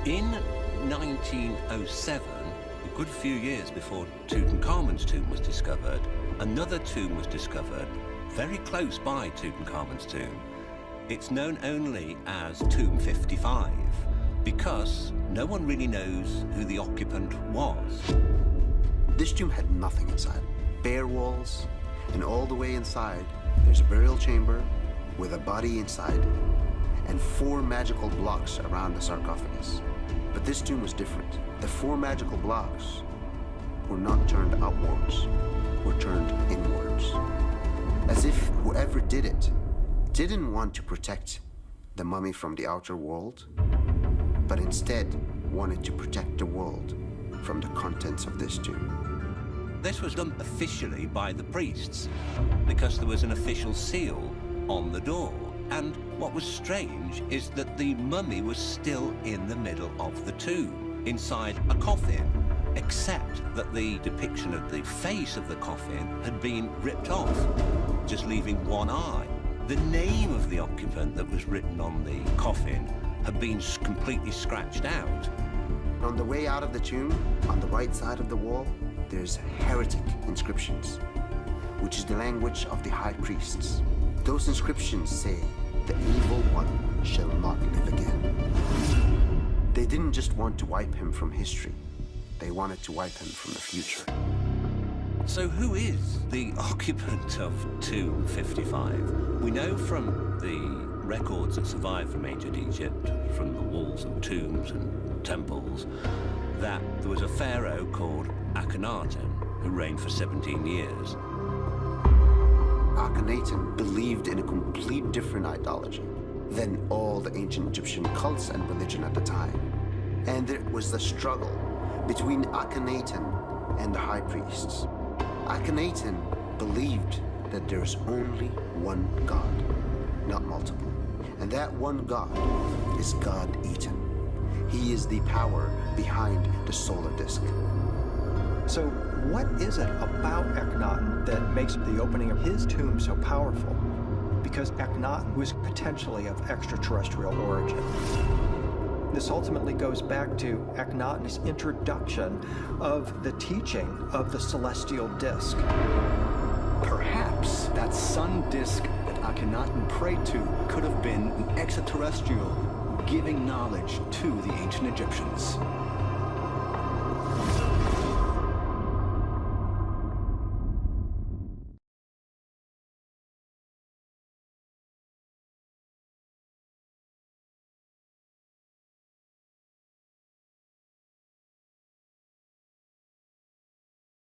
In 1907, a good few years before Tutankhamun's tomb was discovered, another tomb was discovered very close by Tutankhamun's tomb. It's known only as Tomb 55 because no one really knows who the occupant was. This tomb had nothing inside. Bare walls, and all the way inside, there's a burial chamber with a body inside and 4 magical blocks around the sarcophagus. But this tomb was different. The 4 magical blocks were not turned outwards, were turned inwards. As if whoever did it didn't want to protect the mummy from the outer world, but instead wanted to protect the world from the contents of this tomb. This was done officially by the priests because there was an official seal on the door. And what was strange is that the mummy was still in the middle of the tomb, inside a coffin, except that the depiction of the face of the coffin had been ripped off, just leaving one eye. The name of the occupant that was written on the coffin had been completely scratched out. On the way out of the tomb, on the right side of the wall, there's heretic inscriptions, which is the language of the high priests. Those inscriptions say, "The evil one shall not live again." They didn't just want to wipe him from history. They wanted to wipe him from the future. So who is the occupant of Tomb 55? We know from the records that survive from ancient Egypt, from the walls of tombs and temples, that there was a pharaoh called Akhenaten who reigned for 17 years. Akhenaten believed in a complete different ideology than all the ancient Egyptian cults and religion at the time. And there was the struggle between Akhenaten and the high priests. Akhenaten believed that there's only one God, not multiple. And that one God is God Aten. He is the power behind the solar disk. So what is it about Akhenaten that makes the opening of his tomb so powerful? Because Akhenaten was potentially of extraterrestrial origin. This ultimately goes back to Akhenaten's introduction of the teaching of the celestial disk. Perhaps that sun disk that Akhenaten prayed to could have been an extraterrestrial giving knowledge to the ancient Egyptians.